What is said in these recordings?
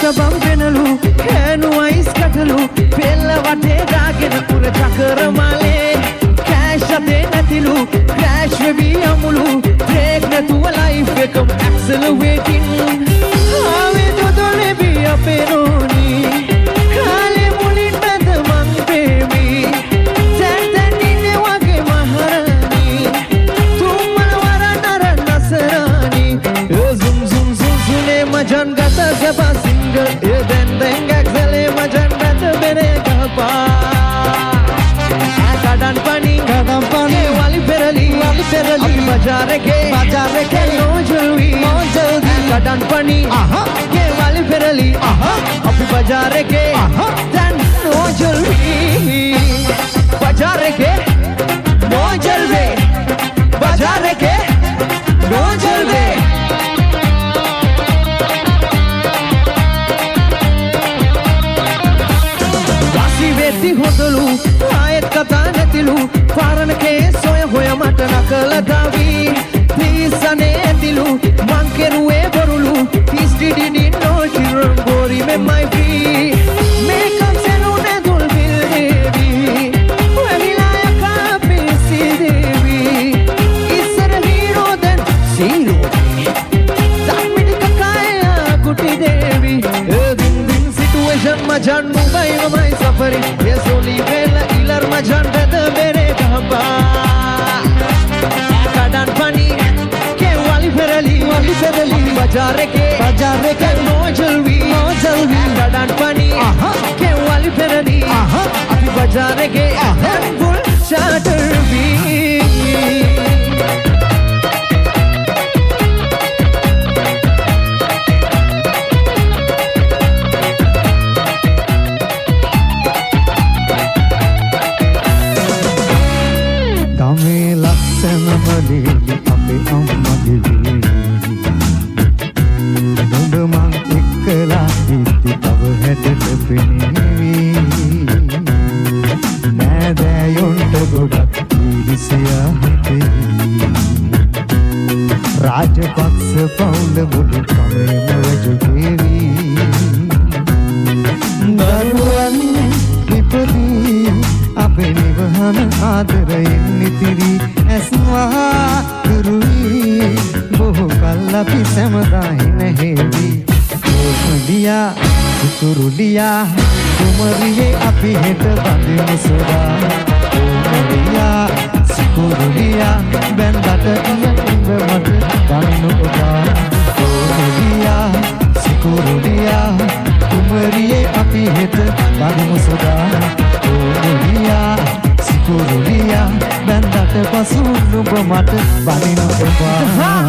සබම් වෙනලු කෑනු ice කටලු පෙල්ල වටේ දාගෙන උර චකර මලේ කෑෂ් අතේ නැතිලු ක්‍රෑෂ් වෙවි යමුලු බ්‍රේක් නැතුව ලයිෆ් එකම ඇක්සලරේටින් ආවේ දොඩොලේ බිය අපේ නෝනි කාලේ මුලින් බඳ මං බේබි දැන් ඉන්නේ වගේ මහරණි තුම්මල වරනර නසරණි zoom zoom zoom zoom මජන් ගත සබා සිංගල් then ඇක්සලේ මජන් ගත බෙරේ ගපා කඩන් පනි වලි පෙරලි අපි බජාරකේ නොජල්වි කඩන් පනි වලි පෙරලි අපි බජාරකේ දැන් නොජල්වි බජාරකේ නොජල්වේ බජාරකේ නොජල්වේ වෙති හොදලු ආයෙත් කතා නැතිලු පාරණකේ සොය හොය මට නකල දාවි please අනේ ඇතිලු මං කෙරුවේ බොරුලු please didn't know children go remember my free makeup salon dul bil devi වෙවිලා යකා පිසි දෙවි ඉස්සර hero then zero සම්මිට කකාය කුටි දෙවි din din situation මජන් මුබයි මයි safari ye soli vela ilar majan bed mere dhaba kadan pani ke wali ferali bazar ke no jalwi kadan pani ke wali ferali api bazar ke full charter vi අපේ අම්මගේ නුඹ මං එක්කලා ඉති තව හැටට පෙනේවි නෑදෑයොන්ට ගොඩක් ඉරිසියා හිතෙවි රාජපක්ෂ පවුල මුළු කමේම රජුකේවි දරුවන් ඉපදී අපේ නිවහන ආදරයෙන් නිතිරි ඇස්වා දුරුයි බොහෝ කල් අපි සැමදාහි නැහෙවි ඕමලියා සුකුරුලියා කුමරියේ අපි හෙට බඳිමු සොදා ඕමලියා සුකුරුලියා බැන්දට ඉඹ මට ගන්නු ඔබා ඕමලියා සුකුරුලියා කුමරියේ අපි හෙට බඳිමු සොදා ඕමලියා සුකුරුලියා බැන්දට පසු නුඹ මට බනිනු ඔබා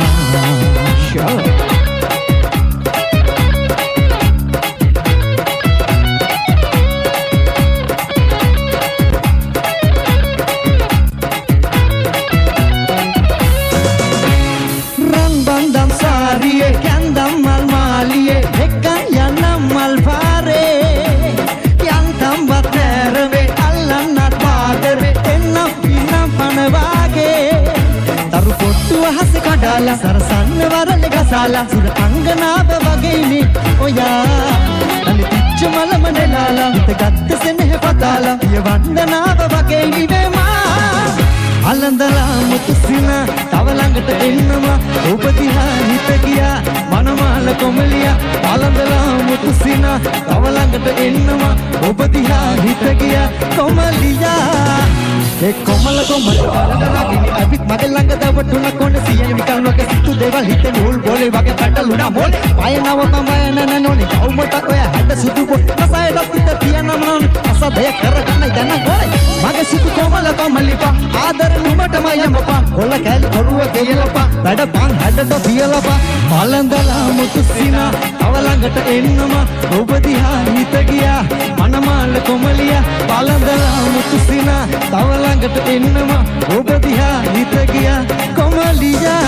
රන් බන්දම් සාරියේ කැන්දම් මල් මාලියේ එක්කන් යන්නම් මල් පාරේ යන්තම් බතරවේ අල්ලන්නත් පාදරේ එන්නම් පින්නම් පනවාගේ තරු පොට්ටුව හස කඩාලා සරසන්න වරල ගසාලා සුර අංගනාව වගේනේ ඔයා අලි පිච්ච මලම නෙලාලා හිත ගත්ත සෙනෙහ පතාලා පිය වන්දනාව වගේ ඉවෙමා අලඳලා මුතුසින තව ළඟට එන්නවා ඔබ දිහා හිත ගියා මනමාල කොමලියා අලඳලා මුතුසින තව ළඟට එන්නවා ඔබ දිහා හිත ගියා කොමලියා ඒ කොමල අලඳලාගිනි අබිත් මගේ ළඟ දවටුන කොන සියන විකල් වගේ සිතු දේවල් හිතේ නූල් බෝලේ වගේ කඩලුණා මොලේ පයනව පමයන නෝනේ කවුමට ඔය හැඩ සුදු පොත් කසයද පිට තියනම නෝනේ අසබය කරගන්නයි දැන ගොරේ මගේ සිතු කොමලිපා ආදර නුඹටම යමපා කොල කැලි කොරුව කියලපා වැඩ පන් හැඩට පියලපා අලඳලා මුතුසිනා තව ළඟට එන්නම ඔබ දිහා හිත ගියා මනමාල කොමලියා අලඳලා මුතුසිනා තව ළඟට එන්නම ඔබ දිහා හිත ගියා කොමලියා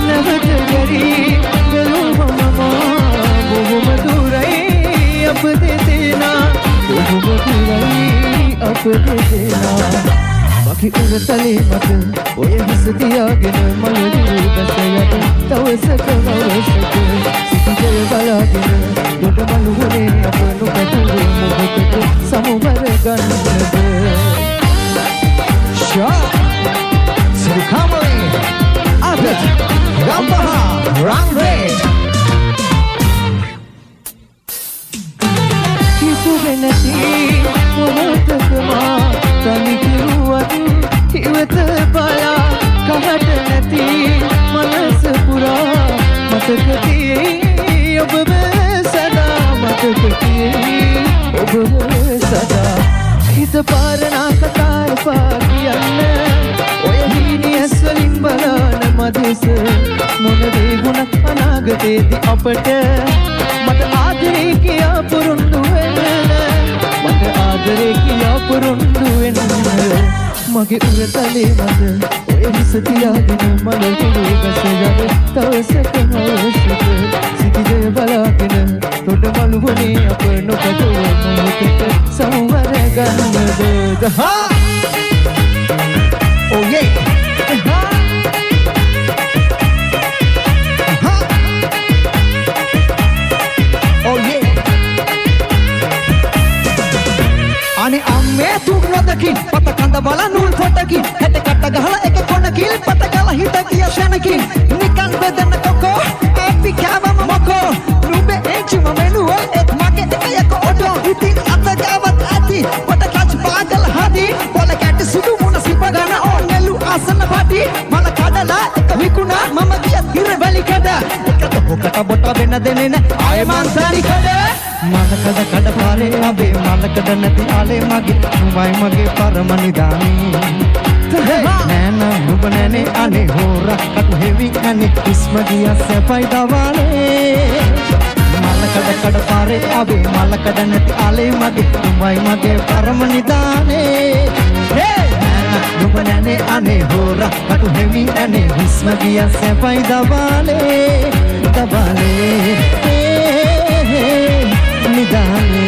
Never දෙදෙනා මගේ උරතලේ මත ඔය හිස තියාගෙන මලුරු බැස යට දවසක වවසක සිටි ජය බලාගෙන දොඩ මලුවනේ අප නොපැතුරු මොහොතක සමුවර ගන්නද Sure. Kamali, Adat, Rambaha, Ramred. කිසුවේ නැති මොහොතකමා තනි කිරුවත් ඉවත බලා කහට නැති මනස පුරා මතක තියේ ඔබව සදා මතක තියේ ඔබව සදා හිත පාරනා කතා එපා කියන්න ඔය හීනියස් වලින් බලන මදෙස මොන වේගුණක් අනාගතේදී අපට මට ආදරේ කියා පුරුදු වෙන්න මට ආදරේ කියා පුරුදු වෙන්න මගේ උරතලේ මත ඔය හිස තියාගෙන මල කුඩු ගස යන තවසක හවසක සිටිජය බලාගෙන තොඩ මලුවනේ අප නොකටුව මොහොතක සමුවර ගන්නද Oh yeah. Oh yeah. Ani amme tuk nodakin pata kanda bala nul fotakin hete katta gahala ek konakin pata gala hita kiya shanakin nikan bedana koko api kama moko nube enchuma menu ek mage ekayako odo itin atta gawat ati pata kach bagal hadi bola kat sudu muna sipagana onelu asana pati mala kadala ek vikuna mama kiya hire vali kada ekata hokata bota benna dene na ay mansani kada mala kada kada pare abe mala kada nati ale mage nubai mage paramani nana nubanane ane hora katu hevi ane ismagiya sapai dawale mala kada kada pare abe mala kada nati ale mage nubai mage paramani dane nana nubanane ane hora katu hevi ane ismagiya sapai dawale dawale nidane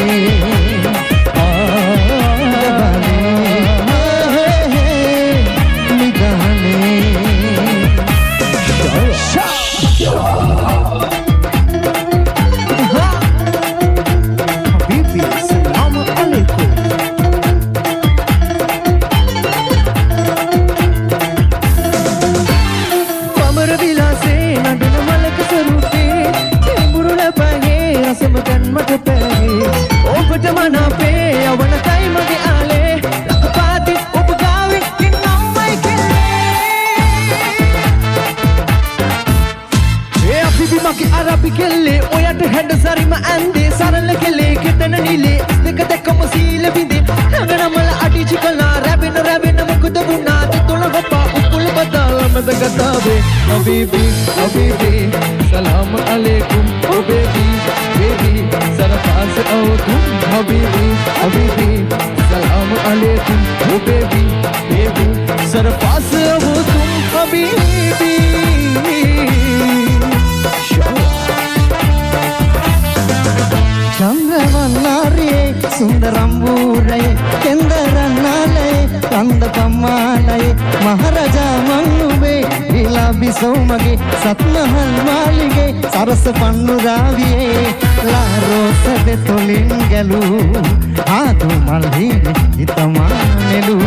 Habibi, Habibi, salam alaikum, oh baby, baby, sarfaz oh tum, Habibi, Habibi, salam alaikum, oh baby, baby, sarfaz oh tum, Habibi. Chandravannare, Sundarambure, Kendarannale, Kandapammalai, Maharaja Mannube, Vilabi Somage, Satmahal Malige, Saras Pannu Raviye, La Rosa de Tolingalu, Adu Malhine, Itamanelu,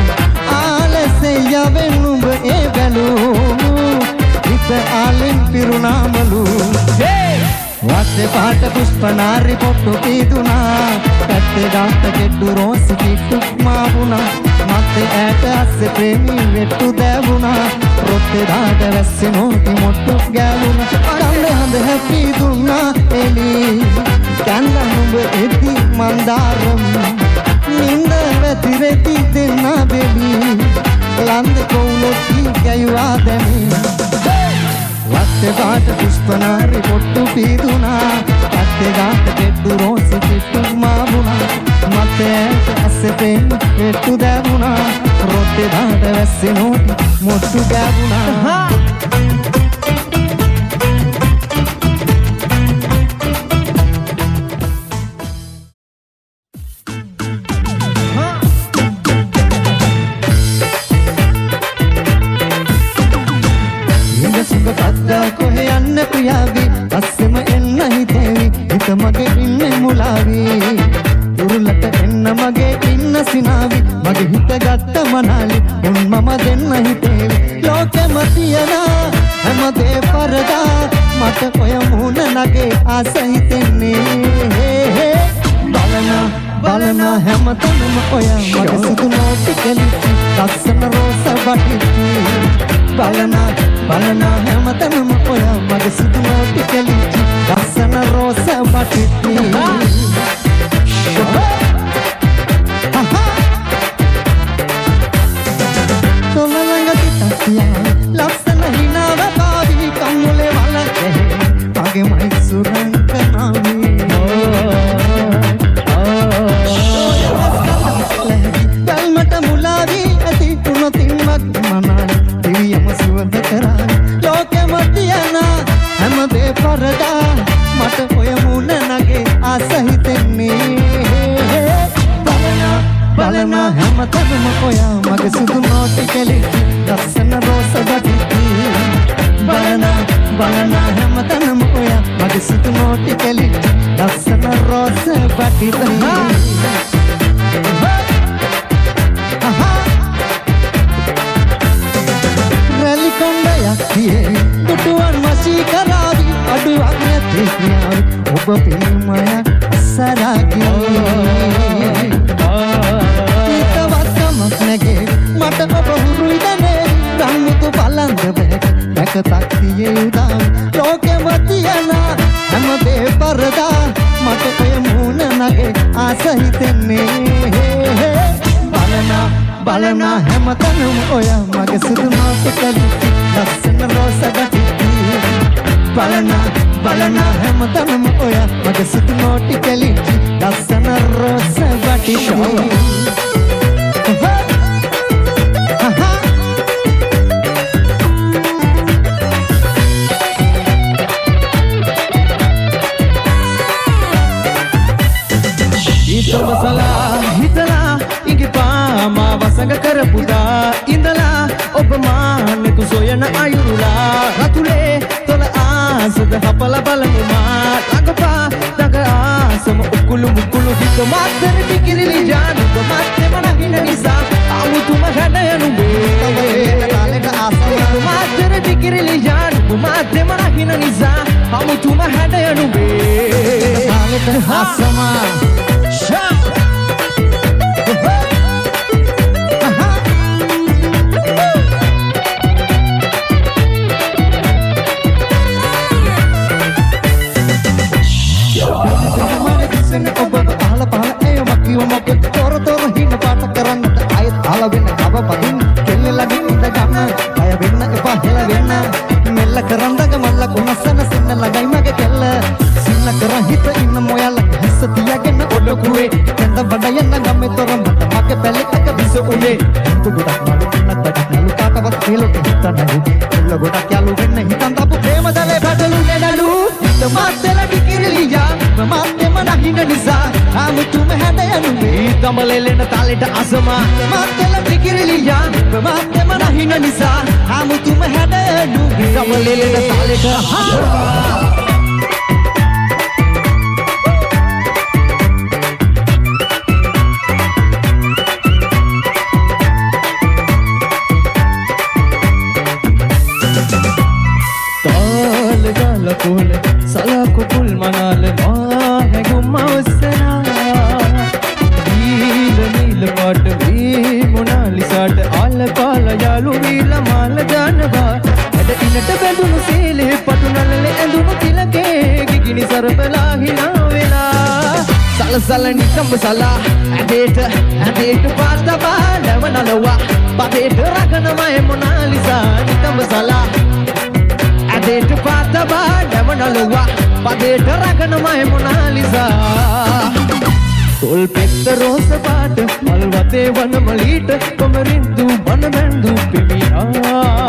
Alese Yavenub Egalu, Ita Alin Pirunamalu. Vatte paata pushpanari pottu piduna katte daata keddu rosi kittu maavuna matte ääta asse premi vettu devuna rotte daata vasse noti mottu gavuna kande hande happy dunna eli kanda numbe edi mandaram ninda vetireti denna bebi lande kouloti gayuwa demi Vatte daata pushpanari pottu piduna katte daata keddu rosi kittu maavuna matte ääta asse premi vettu devuna rotte daata vasse noti mottu gavuna මගේ ඉන්නේ මුලාවී උරුලට එන්න මගේ ඉන්න සිනාවි මගේ හිත ගත්ත මනාලි උන් මම දෙන්න හිතේවි ලෝකෙම තියන හැමදේ පරදා මට ඔය මුහුණ නගේ ආස හිතෙන්නේ බලන හැමතැනම ඔය මගේ සුදු නෝටි කෙලිච්චි ලස්සන රෝස වටිච්චි බලන හැමතැනම ඔය මගේ සුදු නෝටි කෙලිච්චි ලස්සන රෝස වටිච්චි ලස්සන හිනාව පාවි කම්මුලේ වලකේ මගේ මයිසුරන් කනාවි ගල්මට මුලාවි ඇති තුනොතින්වත් මනාලි දිවියම සුවඳ කරා ලෝකෙම තියන හැමදේ පරදා මට ඔය මුණ නගේ ආස හිතෙන්නේ බලන හැමතැනම ඔය මගේ සුදු නෝටි කෙලිච්චි ලස්සන රෝස වටිච්චි බලන හැමතැනම ඔය මගේ සුදු නෝටි කෙලිච්චි ලස්සන රෝස වටිච්චි රැලි කොණ්ඩයක් තියේ දුටුවන් මසී කරාවි අඩුවක් නැති කියාවි ඔබ පිළිමයක් අසරාගී මට ඔබ හුරුයි දනේ රන්මුතු බලන්ද බැක තක්තියේ උදා ලෝකෙම තියන හැමදේ පරදා මට ඔය මුණ නගේ ආස හිතෙන්නේ බලන හැමතැනම ඔය මගේ සුදු නෝටි කෙලිච්චි ලස්සන රෝස වටිච්චි බලන හැමතැනම ඔය මගේ සුදු නෝටි කෙලිච්චි ලස්සන රෝස වටිච්චි හිතලා ඉඟපා මා වසඟ කරපුදා ඉඳලා ඔබ මානෙකු සොයන අයුරුලා රතුලේ තොල ආසද හපල බලමු මා ළඟපා දඟ ආසම උකුළු මුකුළු හිත මාතර පිකිරිලි ජානුක මාතෙම නගින නිසා අමුතුම හැඩයනුඹේ මාතර පිකිරිලි ජානුක මාතෙම නගින නිසා අමුතුම හැඩයනුඹේ ආසමා ඔබ පහල ඒ මකිව මොකද තොර හින පාට කරන්නට ආයෙත් ආල වෙන කව පදින් කෙල්ලලගින් ඉඳ ගන්න අය වෙන්න එපා හෙල වෙන්න මෙල්ල කරන්දග මල්ල කොනසන සින්න ළඟයි මගේ කෙල්ල සින්න කර හිත ඉන්න මොයල හිස්ස තියාගෙන ඔඩකුවේ කඳ බඩ යන්න ගම්මේ තොර මට මගේ පැලේ එක විස උනේ හිත ගොඩක් නඩු කින්නත් බඩ නලු කාටවත් කෙලොට හිත නඩු කෙල්ල ගොඩක් යාලු වෙන්න හිතන් තාපු ප්‍රේම දලේ බඩලු නඩු හිත මාතල කිකිරිලියා මාතෙම නගින නිසා ආමුතුම හැඩයනුඹේ තමලෙලෙන තාලෙට අසමා මාතල කිකිරිලියා මාතෙම නගින නිසා ආමුතුම හැඩයනුඹේ තමලෙලෙන තාලෙට අසමා සලකුකුල් මනාල මාහැගුම් අවසනා නීල පාට වී මොනාලිසාට ආල පාල යාලු වීල මාල දානවා ඇඩ ඉනට බැඳුණු සීලේ පටුනලල ඇඳුණු තිලකේ ගිගිනි සරපලා හිනා වෙලා සලසල නිකම්බ සලා ඇදේට පාතබා ලැවනලවා පදේට රකනමය මොනාලිසා නිකම්බ සලා ඇදේට පාතබා ලැවනලවා පදේට රකනමය මොනාලිසා තොල් පෙත්ත රෝස පාට මල්වතේ වන මලීට කොමරින්දු බන බැන්දු පෙමිනා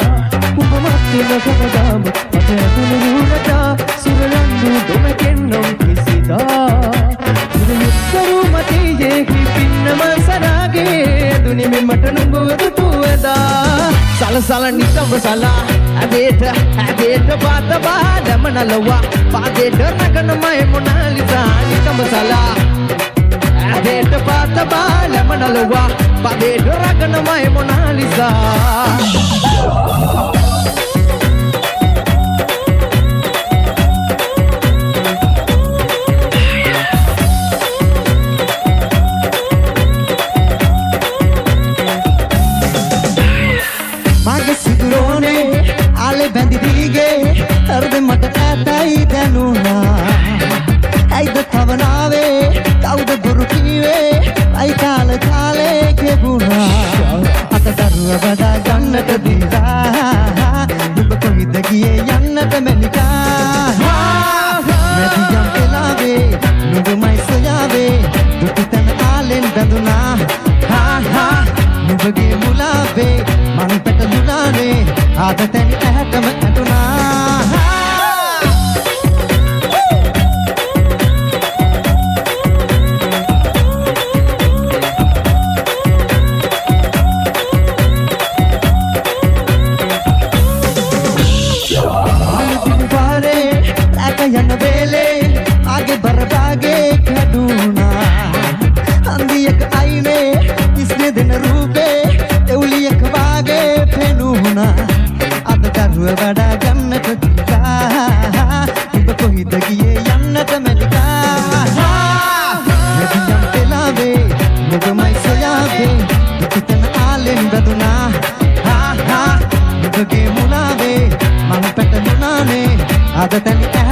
කුඹමත්තුන කමදාම මට ඇතුළු රූනටා සුරලන්දු දොමකෙන්නම් කිසිදා යුත්තරු මතීයේ කිපින්නම සරාගේ දුනිමි මට නුඹ දුටුවදා නිතඹ සලා ඇදේට පාත බාලම නලවා පාදේට නගනමයි මොනාලිසා නිතඹ සලා ඇදේට පාත බාලම නලවා පාදේට රගනමයි මොනාලිසා බැඳි දීගේ හෘද මට ඇතයි දැනුණා ඇයිද තවනාවේ කවුද බොරු කීවේ අයි කාලේ ගෙවුණා අත දරුව බදා ගන්නට දීලා නුඹ කොයිද ගියේ යන්නට මැනිකා නැදියම් වෙලාවේ නුඹමයි සොයාවේ දුටු තැන ආලෙන් බැඳුණා නුඹගේ මුලාවේ මං පැටලුණානේ ආද තැන ඇහැටම ඇටුණා අලුතිපාරේ ඇක යන වේලේ ආගේ බරබාගේ කැඩුණා අන්දියක අයිනේ ඉස්නේ දෙන රූපේ එවුලියක වාගේ පෙනුණා දරුව වඩා ගන්නට දිලා ඔබ කොහිද ගියේ යන්නට මැනිකා නැදියම් වෙලාවේ නුඹමයි සොයාවේ දුකිතන ආලෙන් බැඳුණා ඔබගේ මුලාවේ මම පැටලුණානේ අද තැන